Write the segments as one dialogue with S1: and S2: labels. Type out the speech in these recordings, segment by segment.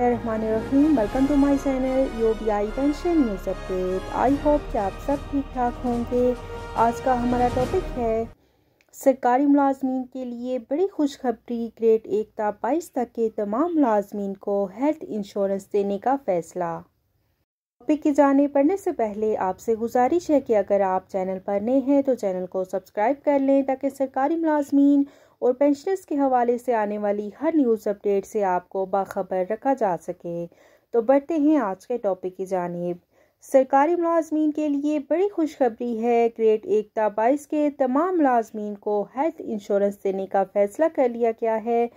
S1: बिस्मिल्लाहिर्रहमानिर्रहीम। Welcome to my channel UBI pension news update. I hope कि आप सब ठीक ठाक होंगे। आज का हमारा टॉपिक है सरकारी मुलाजमीन के लिए बड़ी खुशखबरी। ग्रेड 1 से 22 तक के तमाम मुलाजमीन को हेल्थ इंश्योरेंस देने का फ़ैसला। टॉपिक की जाने पढ़ने से पहले आपसे गुजारिश है कि अगर आप चैनल पर नए हैं तो चैनल को सब्सक्राइब कर लें ताकि सरकारी मुलाजमीन और पेंशनर्स के हवाले से आने वाली हर न्यूज़ अपडेट से आपको बाखबर रखा जा सके। तो बढ़ते हैं आज के टॉपिक की जानिब। सरकारी मुलाजमीन के लिए बड़ी खुशखबरी है। ग्रेड 1 से 22 के तमाम मुलाजमीन को हेल्थ इंश्योरेंस देने का फ़ैसला कर लिया गया है।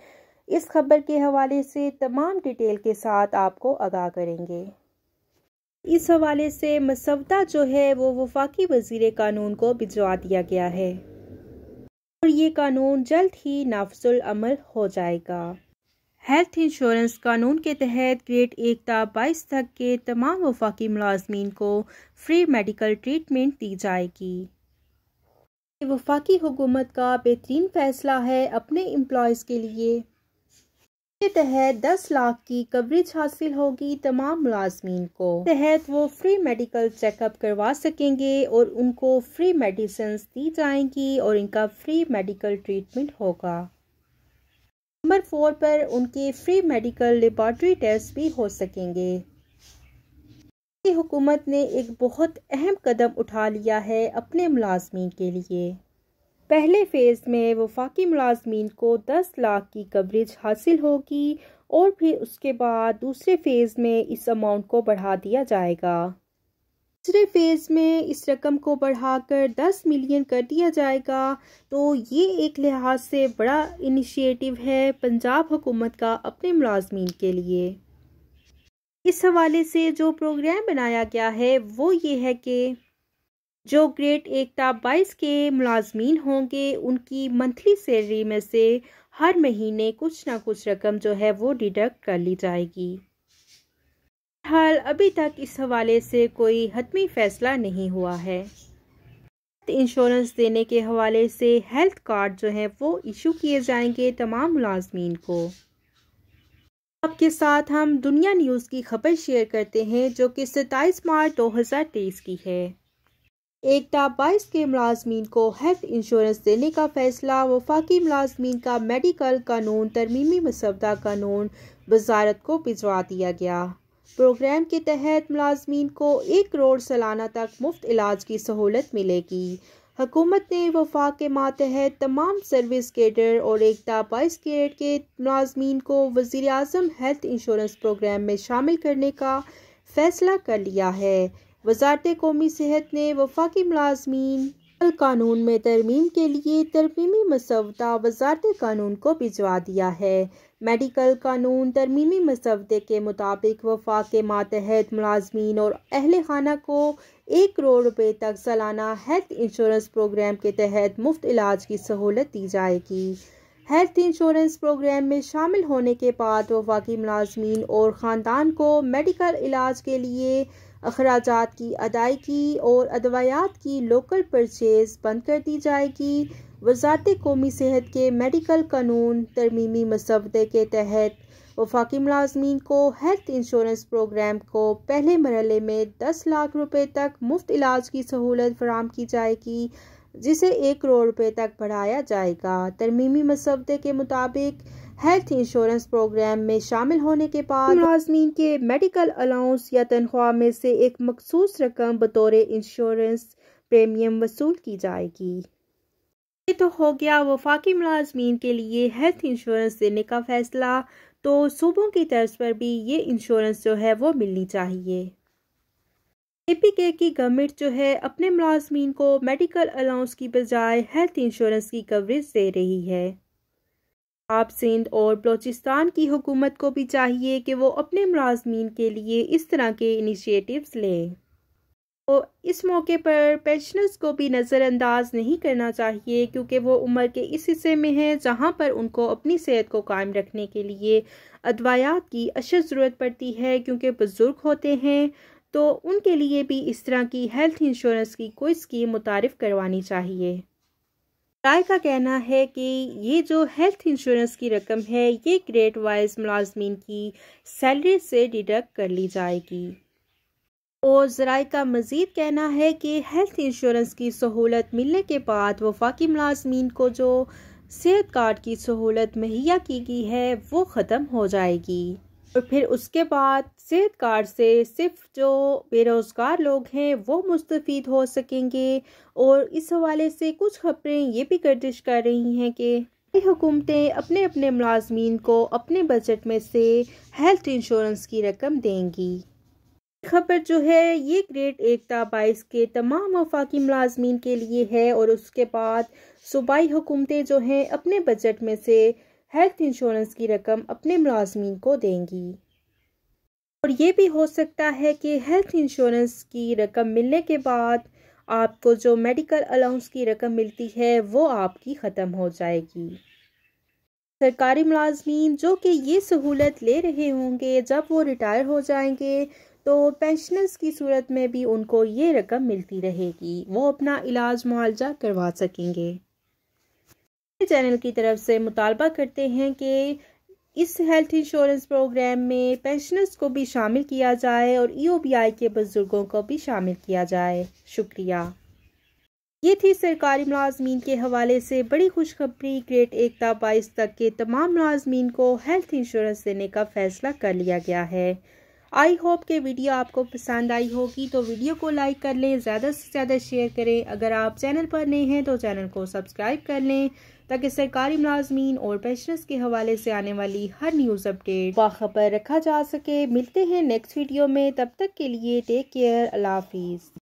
S1: इस खबर के हवाले से तमाम डिटेल के साथ आपको आगाह करेंगे। इस हवाले से मसवदा जो है वो वफाकी वज़ीर कानून को भिजवा दिया गया है और ये कानून जल्द ही नाफिजुल अमल हो जाएगा। हेल्थ इंश्योरेंस कानून के तहत ग्रेड 1 से 22 तक के तमाम वफाकी मुलाजमीन को फ्री मेडिकल ट्रीटमेंट दी जाएगी। वफाकी हुकूमत का बेहतरीन फ़ैसला है अपने एम्प्लॉयज़ के लिए। के तहत 10 लाख की कवरेज हासिल होगी तमाम मुलाजमीन को। तहत वो फ्री मेडिकल चेकअप करवा सकेंगे और उनको फ्री मेडिसिन दी जाएंगी और इनका फ्री मेडिकल ट्रीटमेंट होगा। नंबर 4 पर उनके फ्री मेडिकल लेबॉर्ट्री टेस्ट भी हो सकेंगे। हुकूमत ने एक बहुत अहम कदम उठा लिया है अपने मुलाजमीन के लिए। पहले फ़ेज़ में वफाकी मुलाजमीन को 10 लाख की कवरेज हासिल होगी और फिर उसके बाद दूसरे फ़ेज़ में इस अमाउंट को बढ़ा दिया जाएगा। दूसरे फ़ेज़ में इस रकम को बढ़ाकर 10 मिलियन कर दिया जाएगा। तो ये एक लिहाज से बड़ा इनिशिएटिव है पंजाब हुकूमत का अपने मुलाजमीन के लिए। इस हवाले से जो प्रोग्राम बनाया गया है वो ये है कि जो ग्रेड 1 से 22 के मुलाजमीन होंगे उनकी मंथली सैलरी में से हर महीने कुछ ना कुछ रकम जो है वो डिडक्ट कर ली जाएगी। हाल अभी तक इस हवाले से कोई हतमी फैसला नहीं हुआ है। इंश्योरेंस देने के हवाले से हेल्थ कार्ड जो है वो इशू किए जाएंगे तमाम मुलाजमीन को। आपके साथ हम दुनिया न्यूज़ की खबर शेयर करते हैं जो कि 27 मार्च 2023 की है। 1 से 22 के मुलाजमीन को हेल्थ इंश्योरेंस देने का फ़ैसला। वफाकी मुलाजमीन का मेडिकल कानून तरमीमी मसवदा कानून वजारत को भिजवा दिया गया। प्रोग्राम के तहत मुलाजमीन को 1 करोड़ सालाना तक मुफ्त इलाज की सहूलत मिलेगी। हुकूमत ने वफाक के मातहत तमाम सर्विस कैडर और 1 से 22 ग्रेड के मुलाजमीन को वज़ीर आज़म हेल्थ इंश्योरेंस प्रोग्राम में शामिल करने का फ़ैसला कर लिया है। वज़ारत कौमी सेहत ने वफाकी मुलाजमीन कानून में तरमीम के लिए तरमीमी मसवदा वज़ारत कानून को भिजवा दिया है। मेडिकल कानून तरमीमी मसवदे के मुताबिक वफाक के मातहत मुलाजमीन और अहले खाना को 1 करोड़ रुपए तक सालाना हेल्थ इंश्योरेंस प्रोग्राम के तहत मुफ्त इलाज की सहूलत दी जाएगी। हेल्थ इंश्योरेंस प्रोग्राम में शामिल होने के बाद वफाकी मुलाजमीन और ख़ानदान को मेडिकल इलाज के लिए अखराजात की अदायगी और अदवायात की लोकल परचेज बंद कर दी जाएगी। वज़ारत कौमी सेहत के मेडिकल कानून तरमीमी मसवदे के तहत वफाकी मुलाजमीन को हेल्थ इंश्योरेंस प्रोग्राम को पहले मरहले में 10 लाख रुपए तक मुफ्त इलाज की सहूलत फराहम की जाएगी जिसे 1 करोड़ रुपए तक बढ़ाया जाएगा। तरमीमी मसवदे के मुताबिक हेल्थ इंश्योरेंस प्रोग्राम में शामिल होने के बाद मुलाजमीन के मेडिकल अलाउंस या तनख्वाह में से एक मखसूस रकम बतौर इंश्योरेंस प्रीमियम वसूल की जाएगी। ये तो हो गया वफाकी मुलाजमीन के लिए हेल्थ इंश्योरेंस देने का फ़ैसला। तो सूबों की तर्ज पर भी ये इंश्योरेंस जो है वो मिलनी चाहिए। APK की गवर्नमेंट जो है अपने मुलाजमीन को मेडिकल अलाउंस की बजाय हेल्थ इंश्योरेंस की कवरेज दे रही है। आप सिंध और बलूचिस्तान की हुकूमत को भी चाहिए कि वो अपने मुलाजमीन के लिए इस तरह के इनिशिएटिव्स लें। तो इस मौके पर पेंशनर्स को भी नज़रअंदाज नहीं करना चाहिए क्योंकि वो उम्र के इस हिस्से में हैं जहां पर उनको अपनी सेहत को कायम रखने के लिए अदवायात की अशद ज़रूरत पड़ती है क्योंकि बुज़ुर्ग होते हैं। तो उनके लिए भी इस तरह की हेल्थ इंश्योरेंस की कोई स्कीम मुतारिफ़ करवानी चाहिए। राय का कहना है कि ये जो हेल्थ इंश्योरेंस की रकम है ये ग्रेड वाइज मुलाजमीन की सैलरी से डिडक्ट कर ली जाएगी। और ज़राए का मज़ीद कहना है कि हेल्थ इंश्योरेंस की सहूलत मिलने के बाद वफाकी मुलाजमीन को जो सेहत कार्ड की सहूलत मुहैया की गई है वो ख़त्म हो जाएगी और फिर उसके बाद सेहत कार्ड से सिर्फ जो बेरोज़गार लोग हैं वो मुस्तफ़ीद हो सकेंगे। और इस हवाले से कुछ खबरें ये भी गर्दिश कर रही हैं कि हुकूमतें अपने अपने मुलाजमीन को अपने बजट में से हेल्थ इंश्योरेंस की रकम देंगी। खबर जो है ये ग्रेड 1 ता 22 के तमाम वफाकी मुलाजमीन के लिए है और उसके बाद सूबाई हुकूमतें जो हैं अपने बजट में से हेल्थ इंश्योरेंस की रकम अपने मुलाजमीन को देंगी। और ये भी हो सकता है कि हेल्थ इंश्योरेंस की रकम मिलने के बाद आपको जो मेडिकल अलाउंस की रकम मिलती है वो आपकी ख़त्म हो जाएगी। सरकारी मुलाजमीन जो कि ये सहूलत ले रहे होंगे जब वो रिटायर हो जाएंगे तो पेंशनर्स की सूरत में भी उनको ये रकम मिलती रहेगी, वो अपना इलाज मुआवजा करवा सकेंगे। चैनल की तरफ से मुतालबा करते हैं कि इस हेल्थ इंश्योरेंस प्रोग्राम में पेंशनर्स को भी शामिल किया जाए और EOBI के बुजुर्गों को भी शामिल किया जाए। शुक्रिया। ये थी सरकारी मुलाजमीन के हवाले से बड़ी खुशखबरी। ग्रेड 1 ता 22 तक के तमाम मुलाजमीन को हेल्थ इंश्योरेंस देने का फैसला कर लिया गया है। आई होप कि वीडियो आपको पसंद आई होगी, तो वीडियो को लाइक कर लें, ज़्यादा से ज़्यादा शेयर करें। अगर आप चैनल पर नए हैं तो चैनल को सब्सक्राइब कर लें ताकि सरकारी मुलाजमीन और पेंशनर्स के हवाले से आने वाली हर न्यूज़ अपडेट बाखबर रखा जा सके। मिलते हैं नेक्स्ट वीडियो में, तब तक के लिए टेक केयर, अल्लाह हाफिज़।